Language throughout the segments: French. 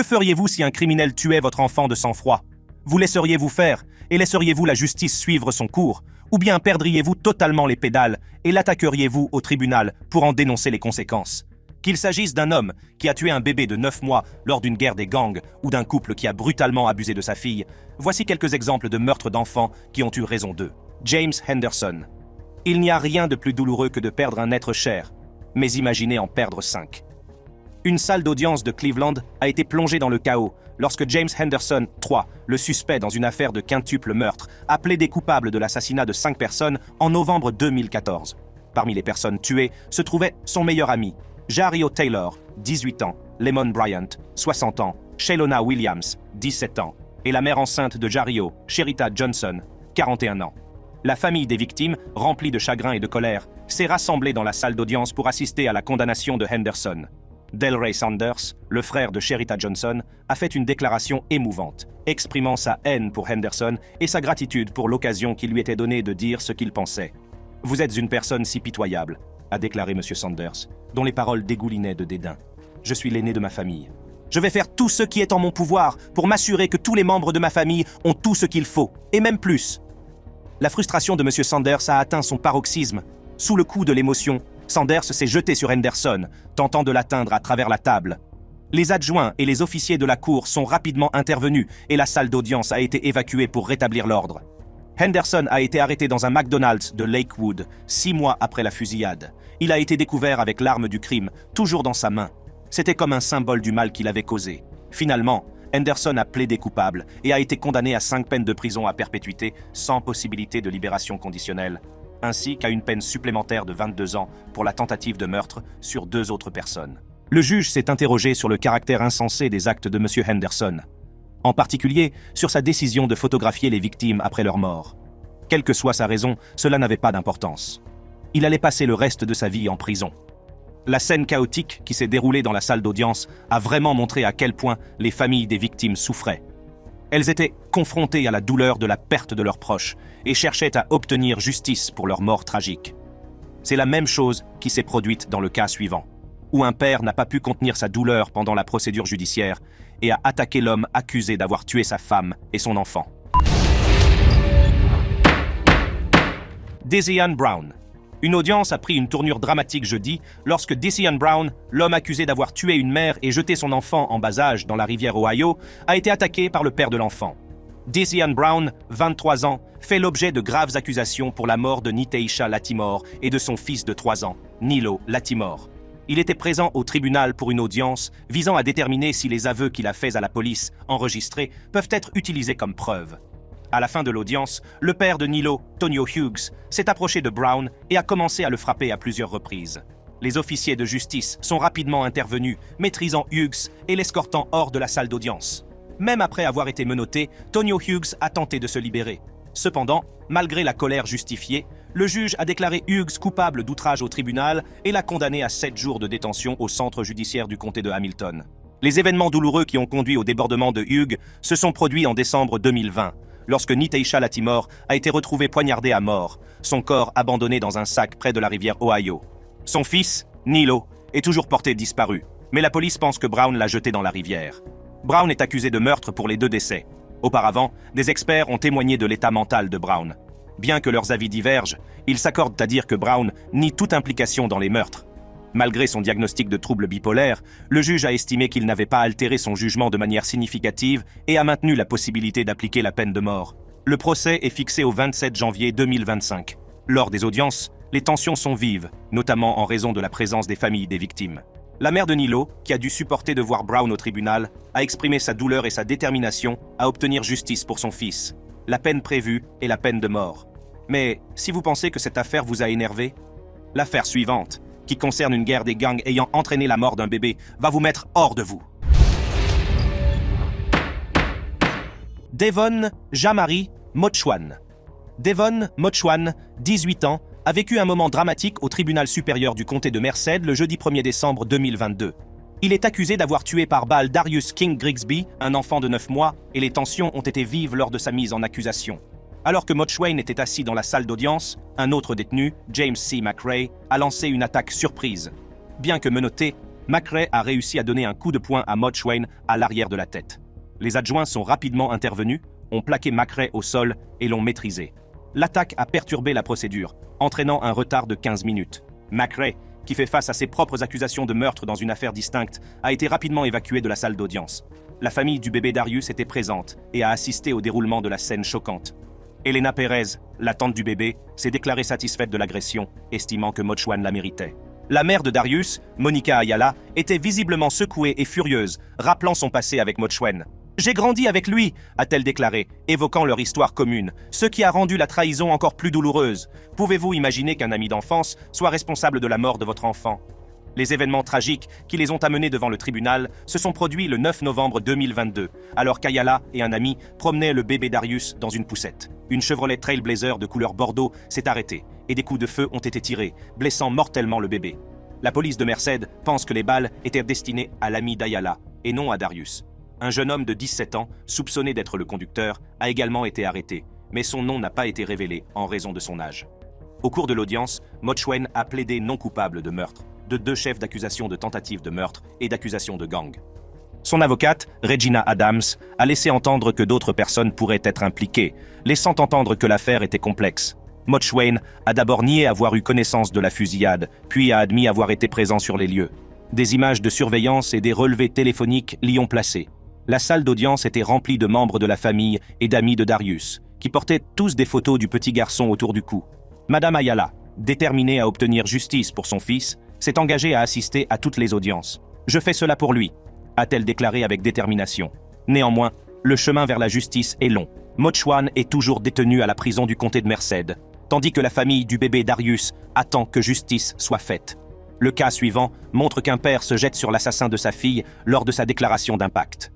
Que feriez-vous si un criminel tuait votre enfant de sang-froid? Vous laisseriez-vous faire et laisseriez-vous la justice suivre son cours? Ou bien perdriez-vous totalement les pédales et l'attaqueriez-vous au tribunal pour en dénoncer les conséquences? Qu'il s'agisse d'un homme qui a tué un bébé de 9 mois lors d'une guerre des gangs ou d'un couple qui a brutalement abusé de sa fille, voici quelques exemples de meurtres d'enfants qui ont eu raison d'eux. James Henderson. Il n'y a rien de plus douloureux que de perdre un être cher, mais imaginez en perdre 5. Une salle d'audience de Cleveland a été plongée dans le chaos lorsque James Henderson, 3, le suspect dans une affaire de quintuple meurtre, a plaidé coupable de l'assassinat de 5 personnes en novembre 2014. Parmi les personnes tuées se trouvait son meilleur ami, Jario Taylor, 18 ans, Lemon Bryant, 60 ans, Shalona Williams, 17 ans, et la mère enceinte de Jario, Sherita Johnson, 41 ans. La famille des victimes, remplie de chagrin et de colère, s'est rassemblée dans la salle d'audience pour assister à la condamnation de Henderson. Delray Sanders, le frère de Sherita Johnson, a fait une déclaration émouvante, exprimant sa haine pour Henderson et sa gratitude pour l'occasion qui lui était donnée de dire ce qu'il pensait. « Vous êtes une personne si pitoyable », a déclaré M. Sanders, dont les paroles dégoulinaient de dédain. « Je suis l'aîné de ma famille. Je vais faire tout ce qui est en mon pouvoir pour m'assurer que tous les membres de ma famille ont tout ce qu'il faut, et même plus. » La frustration de M. Sanders a atteint son paroxysme. Sous le coup de l'émotion, Sanders s'est jeté sur Henderson, tentant de l'atteindre à travers la table. Les adjoints et les officiers de la cour sont rapidement intervenus et la salle d'audience a été évacuée pour rétablir l'ordre. Henderson a été arrêté dans un McDonald's de Lakewood, 6 mois après la fusillade. Il a été découvert avec l'arme du crime, toujours dans sa main. C'était comme un symbole du mal qu'il avait causé. Finalement, Henderson a plaidé coupable et a été condamné à 5 peines de prison à perpétuité sans possibilité de libération conditionnelle, ainsi qu'à une peine supplémentaire de 22 ans pour la tentative de meurtre sur 2 autres personnes. Le juge s'est interrogé sur le caractère insensé des actes de M. Henderson, en particulier sur sa décision de photographier les victimes après leur mort. Quelle que soit sa raison, cela n'avait pas d'importance. Il allait passer le reste de sa vie en prison. La scène chaotique qui s'est déroulée dans la salle d'audience a vraiment montré à quel point les familles des victimes souffraient. Elles étaient confrontées à la douleur de la perte de leurs proches et cherchaient à obtenir justice pour leur mort tragique. C'est la même chose qui s'est produite dans le cas suivant, où un père n'a pas pu contenir sa douleur pendant la procédure judiciaire et a attaqué l'homme accusé d'avoir tué sa femme et son enfant. Desian Brown. Une audience a pris une tournure dramatique jeudi lorsque Desian Brown, l'homme accusé d'avoir tué une mère et jeté son enfant en bas âge dans la rivière Ohio, a été attaqué par le père de l'enfant. Desian Brown, 23 ans, fait l'objet de graves accusations pour la mort de Nytaisha Lattimore et de son fils de 3 ans, Nilo Lattimore. Il était présent au tribunal pour une audience visant à déterminer si les aveux qu'il a faits à la police, enregistrés, peuvent être utilisés comme preuve. À la fin de l'audience, le père de Nilo, Tonio Hughes, s'est approché de Brown et a commencé à le frapper à plusieurs reprises. Les officiers de justice sont rapidement intervenus, maîtrisant Hughes et l'escortant hors de la salle d'audience. Même après avoir été menotté, Tonio Hughes a tenté de se libérer. Cependant, malgré la colère justifiée, le juge a déclaré Hughes coupable d'outrage au tribunal et l'a condamné à 7 jours de détention au centre judiciaire du comté de Hamilton. Les événements douloureux qui ont conduit au débordement de Hughes se sont produits en décembre 2020, lorsque Nytaisha Lattimore a été retrouvée poignardée à mort, son corps abandonné dans un sac près de la rivière Ohio. Son fils, Nilo, est toujours porté disparu, mais la police pense que Brown l'a jeté dans la rivière. Brown est accusé de meurtre pour les 2 décès. Auparavant, des experts ont témoigné de l'état mental de Brown. Bien que leurs avis divergent, ils s'accordent à dire que Brown nie toute implication dans les meurtres. Malgré son diagnostic de trouble bipolaire, le juge a estimé qu'il n'avait pas altéré son jugement de manière significative et a maintenu la possibilité d'appliquer la peine de mort. Le procès est fixé au 27 janvier 2025. Lors des audiences, les tensions sont vives, notamment en raison de la présence des familles des victimes. La mère de Nilo, qui a dû supporter de voir Brown au tribunal, a exprimé sa douleur et sa détermination à obtenir justice pour son fils. La peine prévue est la peine de mort. Mais si vous pensez que cette affaire vous a énervé, l'affaire suivante, qui concerne une guerre des gangs ayant entraîné la mort d'un bébé, va vous mettre hors de vous. Devon Jamari Mochwan. Devon Mochwan, 18 ans, a vécu un moment dramatique au tribunal supérieur du comté de Merced le jeudi 1er décembre 2022. Il est accusé d'avoir tué par balle Darius King Grigsby, un enfant de 9 mois, et les tensions ont été vives lors de sa mise en accusation. Alors que Mochwan était assis dans la salle d'audience, un autre détenu, James C. McRae, a lancé une attaque surprise. Bien que menotté, McRae a réussi à donner un coup de poing à Motchwain à l'arrière de la tête. Les adjoints sont rapidement intervenus, ont plaqué McRae au sol et l'ont maîtrisé. L'attaque a perturbé la procédure, entraînant un retard de 15 minutes. McRae, qui fait face à ses propres accusations de meurtre dans une affaire distincte, a été rapidement évacué de la salle d'audience. La famille du bébé Darius était présente et a assisté au déroulement de la scène choquante. Elena Perez, la tante du bébé, s'est déclarée satisfaite de l'agression, estimant que Motchwain la méritait. La mère de Darius, Monica Ayala, était visiblement secouée et furieuse, rappelant son passé avec Motchwain. « J'ai grandi avec lui », a-t-elle déclaré, évoquant leur histoire commune, ce qui a rendu la trahison encore plus douloureuse. Pouvez-vous imaginer qu'un ami d'enfance soit responsable de la mort de votre enfant ? Les événements tragiques qui les ont amenés devant le tribunal se sont produits le 9 novembre 2022, alors qu'Ayala et un ami promenaient le bébé Darius dans une poussette. Une Chevrolet Trailblazer de couleur bordeaux s'est arrêtée et des coups de feu ont été tirés, blessant mortellement le bébé. La police de Merced pense que les balles étaient destinées à l'ami d'Ayala et non à Darius. Un jeune homme de 17 ans, soupçonné d'être le conducteur, a également été arrêté, mais son nom n'a pas été révélé en raison de son âge. Au cours de l'audience, Motchwain a plaidé non coupable de meurtre, de 2 chefs d'accusation de tentative de meurtre et d'accusation de gang. Son avocate, Regina Adams, a laissé entendre que d'autres personnes pourraient être impliquées, laissant entendre que l'affaire était complexe. Motchwain a d'abord nié avoir eu connaissance de la fusillade, puis a admis avoir été présent sur les lieux. Des images de surveillance et des relevés téléphoniques l'y ont placé. La salle d'audience était remplie de membres de la famille et d'amis de Darius, qui portaient tous des photos du petit garçon autour du cou. Madame Ayala, déterminée à obtenir justice pour son fils, s'est engagée à assister à toutes les audiences. « Je fais cela pour lui », a-t-elle déclaré avec détermination. Néanmoins, le chemin vers la justice est long. Motchwain est toujours détenu à la prison du comté de Merced, tandis que la famille du bébé Darius attend que justice soit faite. Le cas suivant montre qu'un père se jette sur l'assassin de sa fille lors de sa déclaration d'impact.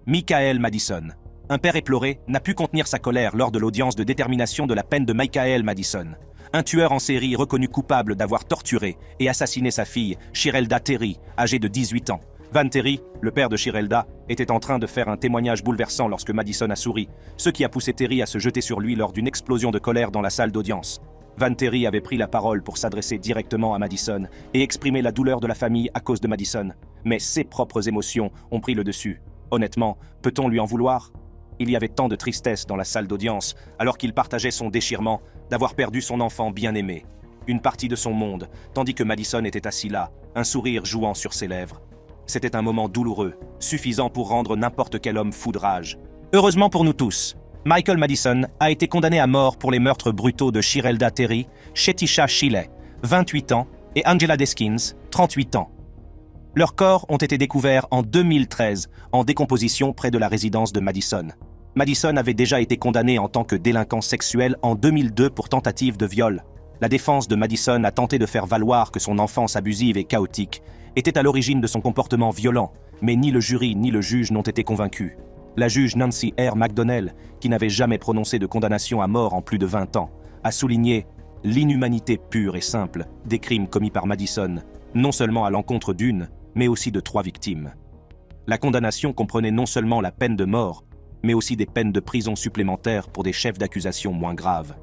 Michael Madison. Un père éploré n'a pu contenir sa colère lors de l'audience de détermination de la peine de Michael Madison, un tueur en série reconnu coupable d'avoir torturé et assassiné sa fille, Shirelda Terry, âgée de 18 ans. Van Terry, le père de Shirelda, était en train de faire un témoignage bouleversant lorsque Madison a souri, ce qui a poussé Terry à se jeter sur lui lors d'une explosion de colère dans la salle d'audience. Van Terry avait pris la parole pour s'adresser directement à Madison et exprimer la douleur de la famille à cause de Madison, mais ses propres émotions ont pris le dessus. Honnêtement, peut-on lui en vouloir ? Il y avait tant de tristesse dans la salle d'audience, alors qu'il partageait son déchirement d'avoir perdu son enfant bien-aimé, une partie de son monde, tandis que Madison était assis là, un sourire jouant sur ses lèvres. C'était un moment douloureux, suffisant pour rendre n'importe quel homme fou de rage. Heureusement pour nous tous, Michael Madison a été condamné à mort pour les meurtres brutaux de Shirelda Terry, Shetisha Shiley, 28 ans, et Angela Deskins, 38 ans. Leurs corps ont été découverts en 2013, en décomposition près de la résidence de Madison. Madison avait déjà été condamné en tant que délinquant sexuel en 2002 pour tentative de viol. La défense de Madison a tenté de faire valoir que son enfance abusive et chaotique était à l'origine de son comportement violent, mais ni le jury ni le juge n'ont été convaincus. La juge Nancy R. McDonnell, qui n'avait jamais prononcé de condamnation à mort en plus de 20 ans, a souligné l'inhumanité pure et simple des crimes commis par Madison, non seulement à l'encontre d'une, mais aussi de 3 victimes. La condamnation comprenait non seulement la peine de mort, mais aussi des peines de prison supplémentaires pour des chefs d'accusation moins graves.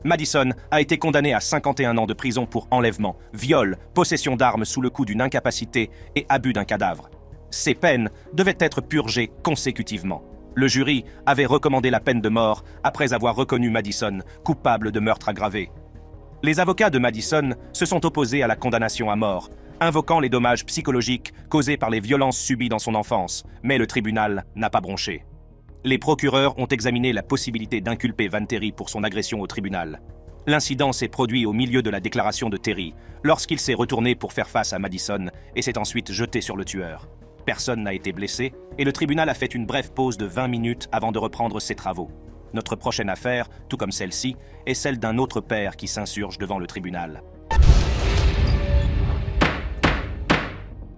Madison a été condamné à 51 ans de prison pour enlèvement, viol, possession d'armes sous le coup d'une incapacité et abus d'un cadavre. Ces peines devaient être purgées consécutivement. Le jury avait recommandé la peine de mort après avoir reconnu Madison coupable de meurtre aggravé. Les avocats de Madison se sont opposés à la condamnation à mort, invoquant les dommages psychologiques causés par les violences subies dans son enfance, mais le tribunal n'a pas bronché. Les procureurs ont examiné la possibilité d'inculper Van Terry pour son agression au tribunal. L'incident s'est produit au milieu de la déclaration de Terry, lorsqu'il s'est retourné pour faire face à Madison et s'est ensuite jeté sur le tueur. Personne n'a été blessé et le tribunal a fait une brève pause de 20 minutes avant de reprendre ses travaux. Notre prochaine affaire, tout comme celle-ci, est celle d'un autre père qui s'insurge devant le tribunal.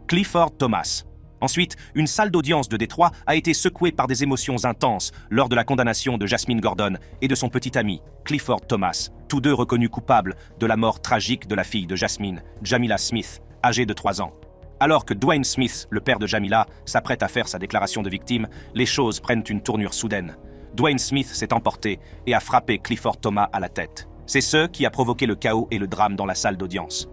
Clifford Thomas. Ensuite, une salle d'audience de Détroit a été secouée par des émotions intenses lors de la condamnation de Jasmine Gordon et de son petit ami, Clifford Thomas, tous deux reconnus coupables de la mort tragique de la fille de Jasmine, Jamila Smith, âgée de 3 ans. Alors que Dwayne Smith, le père de Jamila, s'apprête à faire sa déclaration de victime, les choses prennent une tournure soudaine. Dwayne Smith s'est emporté et a frappé Clifford Thomas à la tête. C'est ce qui a provoqué le chaos et le drame dans la salle d'audience.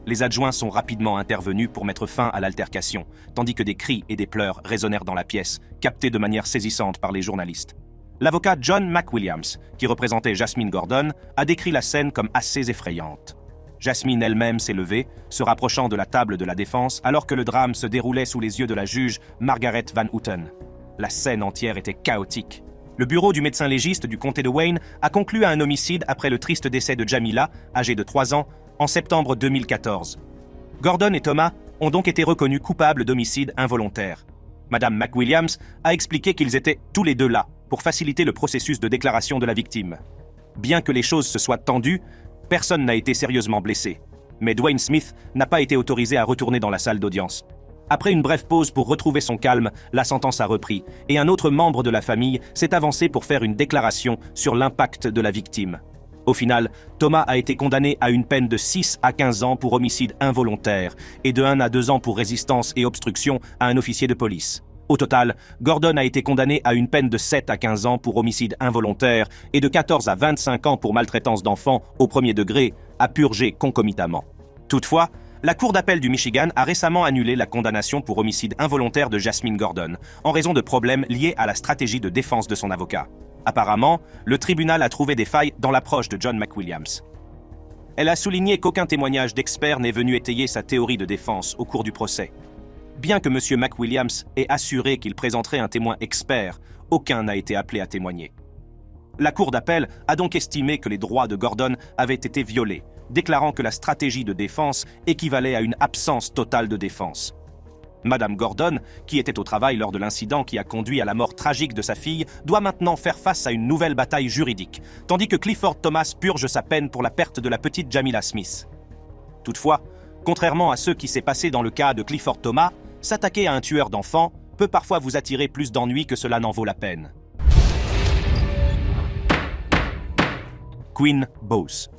Les adjoints sont rapidement intervenus pour mettre fin à l'altercation, tandis que des cris et des pleurs résonnèrent dans la pièce, captés de manière saisissante par les journalistes. L'avocat John McWilliams, qui représentait Jasmine Gordon, a décrit la scène comme assez effrayante. Jasmine elle-même s'est levée, se rapprochant de la table de la défense, alors que le drame se déroulait sous les yeux de la juge Margaret Van Houten. La scène entière était chaotique. Le bureau du médecin légiste du comté de Wayne a conclu à un homicide après le triste décès de Jamila, âgée de 3 ans, en septembre 2014. Gordon et Thomas ont donc été reconnus coupables d'homicide involontaire. Madame McWilliams a expliqué qu'ils étaient tous les deux là pour faciliter le processus de déclaration de la victime. Bien que les choses se soient tendues, personne n'a été sérieusement blessé. Mais Dwayne Smith n'a pas été autorisé à retourner dans la salle d'audience. Après une brève pause pour retrouver son calme, la sentence a repris et un autre membre de la famille s'est avancé pour faire une déclaration sur l'impact de la victime. Au final, Thomas a été condamné à une peine de 6 à 15 ans pour homicide involontaire et de 1 à 2 ans pour résistance et obstruction à un officier de police. Au total, Gordon a été condamné à une peine de 7 à 15 ans pour homicide involontaire et de 14 à 25 ans pour maltraitance d'enfants au premier degré, à purger concomitamment. Toutefois, la Cour d'appel du Michigan a récemment annulé la condamnation pour homicide involontaire de Jasmine Gordon, en raison de problèmes liés à la stratégie de défense de son avocat. Apparemment, le tribunal a trouvé des failles dans l'approche de John McWilliams. Elle a souligné qu'aucun témoignage d'expert n'est venu étayer sa théorie de défense au cours du procès. Bien que M. McWilliams ait assuré qu'il présenterait un témoin expert, aucun n'a été appelé à témoigner. La Cour d'appel a donc estimé que les droits de Gordon avaient été violés, déclarant que la stratégie de défense équivalait à une absence totale de défense. Madame Gordon, qui était au travail lors de l'incident qui a conduit à la mort tragique de sa fille, doit maintenant faire face à une nouvelle bataille juridique, tandis que Clifford Thomas purge sa peine pour la perte de la petite Jamila Smith. Toutefois, contrairement à ce qui s'est passé dans le cas de Clifford Thomas, s'attaquer à un tueur d'enfants peut parfois vous attirer plus d'ennuis que cela n'en vaut la peine. Queen Bose.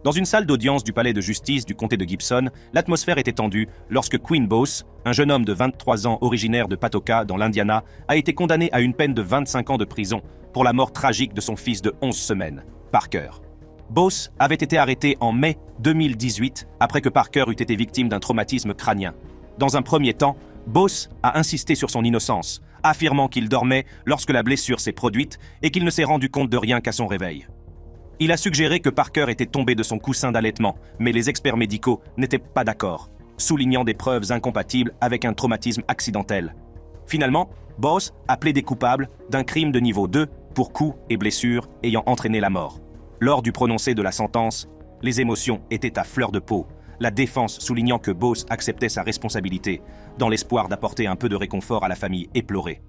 Dans une salle d'audience du palais de justice du comté de Gibson, l'atmosphère était tendue lorsque Queen Bose, un jeune homme de 23 ans originaire de Patoka, dans l'Indiana, a été condamné à une peine de 25 ans de prison pour la mort tragique de son fils de 11 semaines, Parker. Bose avait été arrêté en mai 2018 après que Parker eût été victime d'un traumatisme crânien. Dans un premier temps, Bose a insisté sur son innocence, affirmant qu'il dormait lorsque la blessure s'est produite et qu'il ne s'est rendu compte de rien qu'à son réveil. Il a suggéré que Parker était tombé de son coussin d'allaitement, mais les experts médicaux n'étaient pas d'accord, soulignant des preuves incompatibles avec un traumatisme accidentel. Finalement, Bose a plaidé coupable d'un crime de niveau 2 pour coups et blessures ayant entraîné la mort. Lors du prononcé de la sentence, les émotions étaient à fleur de peau, la défense soulignant que Bose acceptait sa responsabilité, dans l'espoir d'apporter un peu de réconfort à la famille éplorée.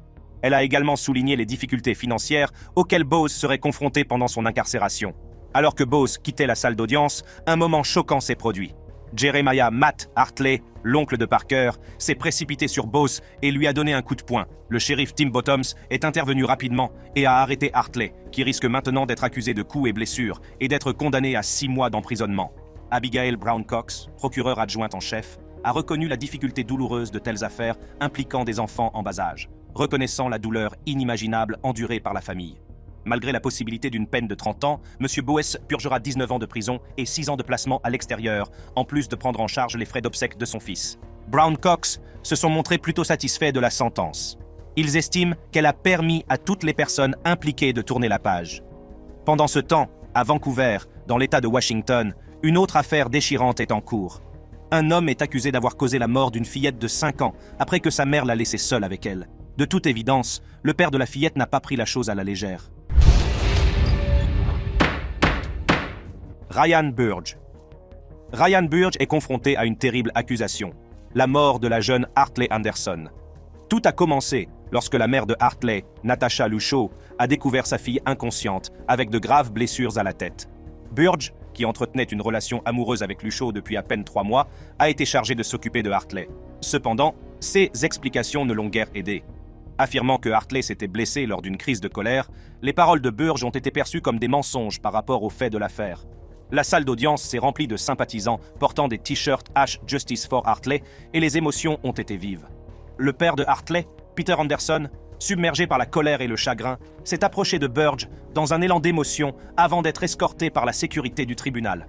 Elle a également souligné les difficultés financières auxquelles Bose serait confronté pendant son incarcération. Alors que Bose quittait la salle d'audience, un moment choquant s'est produit. Jeremiah Matt Hartley, l'oncle de Parker, s'est précipité sur Bose et lui a donné un coup de poing. Le shérif Tim Bottoms est intervenu rapidement et a arrêté Hartley, qui risque maintenant d'être accusé de coups et blessures et d'être condamné à 6 mois d'emprisonnement. Abigail Brown Cox, procureure adjointe en chef, a reconnu la difficulté douloureuse de telles affaires impliquant des enfants en bas âge, reconnaissant la douleur inimaginable endurée par la famille. Malgré la possibilité d'une peine de 30 ans, M. Bose purgera 19 ans de prison et 6 ans de placement à l'extérieur, en plus de prendre en charge les frais d'obsèques de son fils. Brown Cox se sont montrés plutôt satisfaits de la sentence. Ils estiment qu'elle a permis à toutes les personnes impliquées de tourner la page. Pendant ce temps, à Vancouver, dans l'État de Washington, une autre affaire déchirante est en cours. Un homme est accusé d'avoir causé la mort d'une fillette de 5 ans après que sa mère l'a laissée seule avec elle. De toute évidence, le père de la fillette n'a pas pris la chose à la légère. Ryan Burge. Ryan Burge est confronté à une terrible accusation, la mort de la jeune Hartley Anderson. Tout a commencé lorsque la mère de Hartley, Natasha Luchau, a découvert sa fille inconsciente avec de graves blessures à la tête. Burge, qui entretenait une relation amoureuse avec Luchau depuis à peine 3 mois, a été chargé de s'occuper de Hartley. Cependant, ces explications ne l'ont guère aidé. Affirmant que Hartley s'était blessé lors d'une crise de colère, les paroles de Burge ont été perçues comme des mensonges par rapport aux faits de l'affaire. La salle d'audience s'est remplie de sympathisants portant des t-shirts Ash Justice for Hartley et les émotions ont été vives. Le père de Hartley, Peter Anderson, submergé par la colère et le chagrin, s'est approché de Burge dans un élan d'émotion avant d'être escorté par la sécurité du tribunal.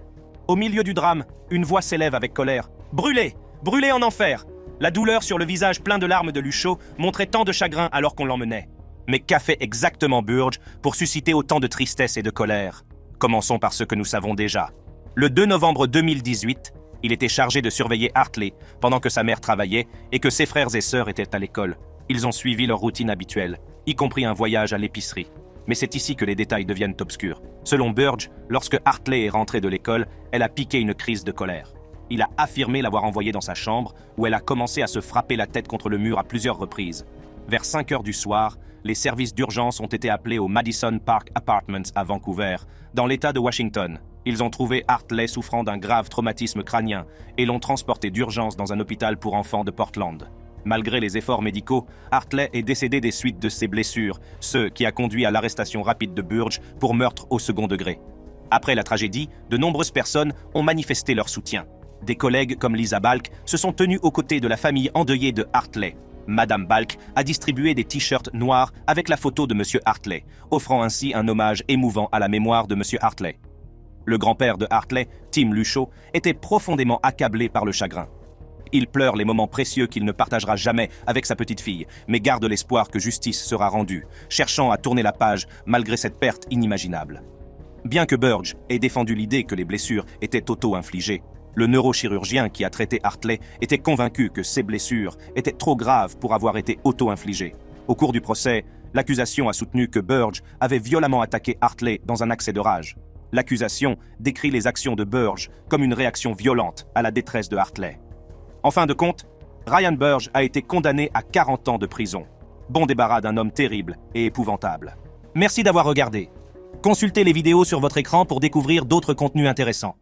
Au milieu du drame, une voix s'élève avec colère. « Brûlez! Brûlez en enfer !» La douleur sur le visage plein de larmes de Luchot montrait tant de chagrin alors qu'on l'emmenait. Mais qu'a fait exactement Burge pour susciter autant de tristesse et de colère? Commençons par ce que nous savons déjà. Le 2 novembre 2018, il était chargé de surveiller Hartley pendant que sa mère travaillait et que ses frères et sœurs étaient à l'école. Ils ont suivi leur routine habituelle, y compris un voyage à l'épicerie. Mais c'est ici que les détails deviennent obscurs. Selon Burge, lorsque Hartley est rentrée de l'école, elle a piqué une crise de colère. Il a affirmé l'avoir envoyée dans sa chambre, où elle a commencé à se frapper la tête contre le mur à plusieurs reprises. Vers 5 heures du soir, les services d'urgence ont été appelés au Madison Park Apartments à Vancouver, dans l'État de Washington. Ils ont trouvé Hartley souffrant d'un grave traumatisme crânien et l'ont transporté d'urgence dans un hôpital pour enfants de Portland. Malgré les efforts médicaux, Hartley est décédé des suites de ses blessures, ce qui a conduit à l'arrestation rapide de Burge pour meurtre au second degré. Après la tragédie, de nombreuses personnes ont manifesté leur soutien. Des collègues comme Lisa Balk se sont tenus aux côtés de la famille endeuillée de Hartley. Madame Balk a distribué des t-shirts noirs avec la photo de M. Hartley, offrant ainsi un hommage émouvant à la mémoire de M. Hartley. Le grand-père de Hartley, Tim Luchot, était profondément accablé par le chagrin. Il pleure les moments précieux qu'il ne partagera jamais avec sa petite-fille, mais garde l'espoir que justice sera rendue, cherchant à tourner la page malgré cette perte inimaginable. Bien que Burge ait défendu l'idée que les blessures étaient auto-infligées, le neurochirurgien qui a traité Hartley était convaincu que ces blessures étaient trop graves pour avoir été auto-infligées. Au cours du procès, l'accusation a soutenu que Burge avait violemment attaqué Hartley dans un accès de rage. L'accusation décrit les actions de Burge comme une réaction violente à la détresse de Hartley. En fin de compte, Ryan Burge a été condamné à 40 ans de prison. Bon débarras d'un homme terrible et épouvantable. Merci d'avoir regardé. Consultez les vidéos sur votre écran pour découvrir d'autres contenus intéressants.